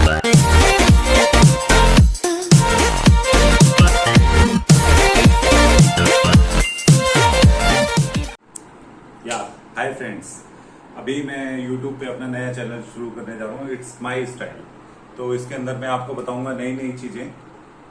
Hi friends, अभी मैं YouTube पे अपना नया चैनल शुरू करने जा रहा हूँ, इट्स माय स्टाइल। तो इसके अंदर मैं आपको बताऊंगा नई नई चीजें,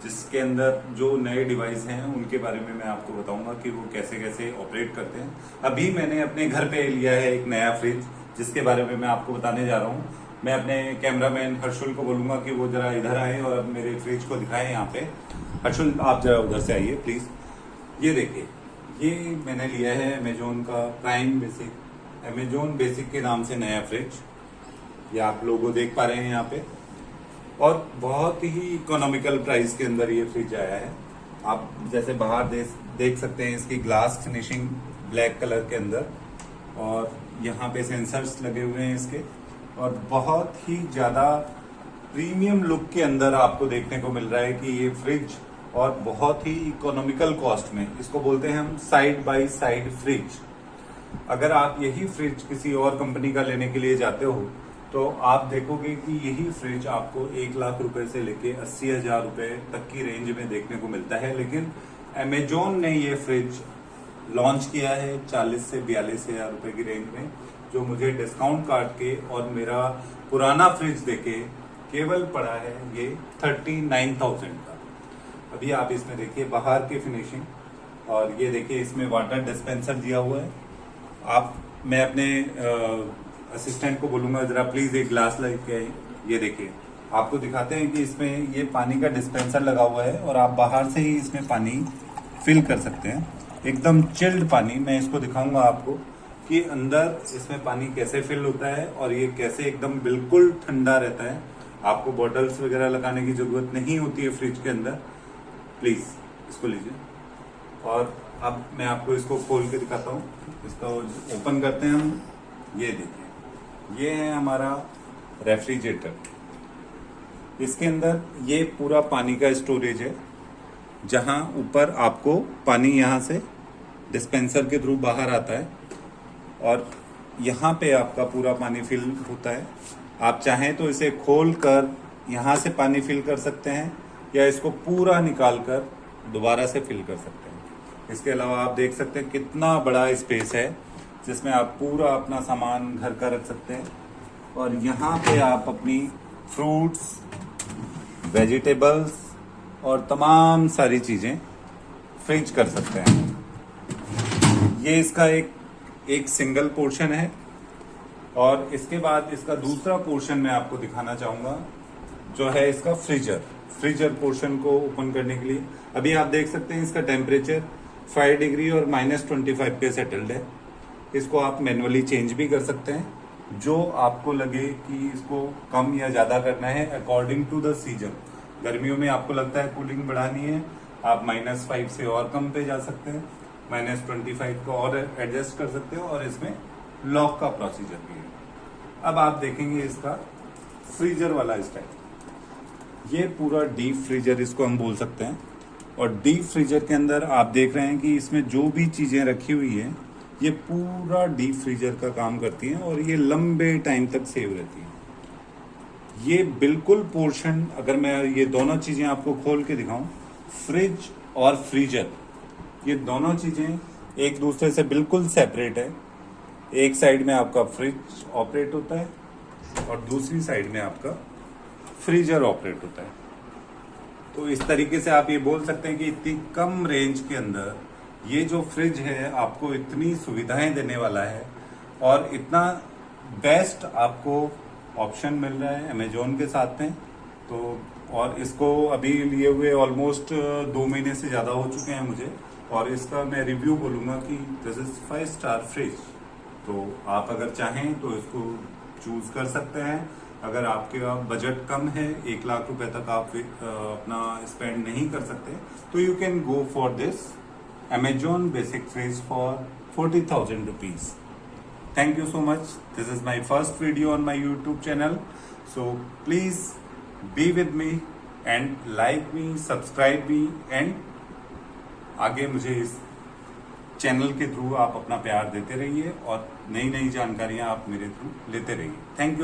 जिसके अंदर जो नए डिवाइस हैं उनके बारे में मैं आपको बताऊंगा कि वो कैसे कैसे ऑपरेट करते हैं। अभी मैंने अपने घर पे लिया है एक नया फ्रिज, जिसके बारे में मैं आपको बताने जा रहा हूँ। मैं अपने कैमरामैन हर्षुल को बोलूंगा कि वो जरा इधर आए और मेरे फ्रिज को दिखाएं यहाँ पे। हर्षुल, आप जरा उधर से आइए प्लीज। ये देखिए, ये मैंने लिया है अमेजोन का प्राइम बेसिक, अमेजोन बेसिक के नाम से नया फ्रिज। ये आप लोगों देख पा रहे हैं यहाँ पे, और बहुत ही इकोनॉमिकल प्राइस के अंदर ये फ्रिज आया है। आप जैसे बाहर देख सकते हैं इसकी ग्लास फिनिशिंग ब्लैक कलर के अंदर, और यहाँ पे सेंसर्स लगे हुए हैं इसके, और बहुत ही ज्यादा प्रीमियम लुक के अंदर आपको देखने को मिल रहा है कि ये फ्रिज, और बहुत ही इकोनॉमिकल कॉस्ट में। इसको बोलते हैं हम साइड बाय साइड फ्रिज। अगर आप यही फ्रिज किसी और कंपनी का लेने के लिए जाते हो तो आप देखोगे कि यही फ्रिज आपको 1 लाख रुपए से लेके 80,000 रुपए तक की रेंज में देखने को मिलता है। लेकिन अमेजोन ने ये फ्रिज लॉन्च किया है 40 से 42,000 रुपए की रेंज में, जो मुझे डिस्काउंट काट के और मेरा पुराना फ्रिज देके केवल पड़ा है ये 39,000 का। अभी आप इसमें देखिए बाहर की फिनिशिंग, और ये देखिए इसमें वाटर डिस्पेंसर दिया हुआ है। मैं अपने असिस्टेंट को बोलूंगा जरा प्लीज एक ग्लास लेके आए। ये देखिए, आपको दिखाते हैं कि इसमें ये पानी का डिस्पेंसर लगा हुआ है, और आप बाहर से ही इसमें पानी फिल कर सकते हैं, एकदम चिल्ड पानी। मैं इसको दिखाऊंगा आपको कि अंदर इसमें पानी कैसे फिल होता है, और ये कैसे एकदम बिल्कुल ठंडा रहता है। आपको बॉटल्स वगैरह लगाने की जरूरत नहीं होती है फ्रिज के अंदर। प्लीज इसको लीजिए, और अब मैं आपको इसको खोल के दिखाता हूँ। इसको ओपन करते हैं हम। ये देखिए, ये है हमारा रेफ्रिजरेटर। इसके अंदर ये पूरा पानी का स्टोरेज है, जहां ऊपर आपको पानी यहाँ से डिस्पेंसर के थ्रू बाहर आता है, और यहाँ पे आपका पूरा पानी फिल होता है। आप चाहें तो इसे खोल कर यहाँ से पानी फिल कर सकते हैं, या इसको पूरा निकाल कर दोबारा से फिल कर सकते हैं। इसके अलावा आप देख सकते हैं कितना बड़ा स्पेस है, जिसमें आप पूरा अपना सामान घर का रख सकते हैं, और यहाँ पे आप अपनी फ्रूट्स, वेजिटेबल्स और तमाम सारी चीजें फ्रिज कर सकते हैं। ये इसका एक सिंगल पोर्शन है, और इसके बाद इसका दूसरा पोर्शन मैं आपको दिखाना चाहूंगा, जो है इसका फ्रीजर पोर्शन को ओपन करने के लिए। अभी आप देख सकते हैं इसका टेम्परेचर 5 डिग्री और -25 पे सेटल्ड है। इसको आप मैनुअली चेंज भी कर सकते हैं, जो आपको लगे कि इसको कम या ज्यादा करना है अकॉर्डिंग टू द सीजन। गर्मियों में आपको लगता है कूलिंग बढ़ानी है, आप -5 से और कम पे जा सकते हैं, -25 को और एडजस्ट कर सकते हो, और इसमें लॉक का प्रोसीजर भी है। अब आप देखेंगे इसका फ्रीजर वाला स्टाइल। ये पूरा डीप फ्रीजर इसको हम बोल सकते हैं, और डीप फ्रीजर के अंदर आप देख रहे हैं कि इसमें जो भी चीजें रखी हुई है, ये पूरा डीप फ्रीजर का काम करती हैं, और ये लंबे टाइम तक सेव रहती है। ये बिल्कुल पोर्शन, अगर मैं ये दोनों चीजें आपको खोल के दिखाऊं, फ्रिज और फ्रीजर, ये दोनों चीजें एक दूसरे से बिल्कुल सेपरेट है। एक साइड में आपका फ्रिज ऑपरेट होता है, और दूसरी साइड में आपका फ्रीजर ऑपरेट होता है। तो इस तरीके से आप ये बोल सकते हैं कि इतनी कम रेंज के अंदर ये जो फ्रिज है आपको इतनी सुविधाएं देने वाला है, और इतना बेस्ट आपको ऑप्शन मिल रहा है अमेजोन के साथ में। तो और इसको अभी लिए हुए ऑलमोस्ट 2 महीने से ज़्यादा हो चुके हैं मुझे, और इसका मैं रिव्यू बोलूँगा कि दिस इज 5 स्टार फ्रिज। तो आप अगर चाहें तो इसको चूज कर सकते हैं। अगर आपके बजट कम है, 1 लाख रुपए तक आप अपना स्पेंड नहीं कर सकते, तो you can go for this Amazon basic fridge for 40,000 rupees. Thank you so much. This is my first video on my YouTube channel. So please be with me and like me, subscribe me, and आगे मुझे इस channel के through आप अपना प्यार देते रहिए, और नई नई जानकारियां आप मेरे थ्रू लेते रहिए। Thank you.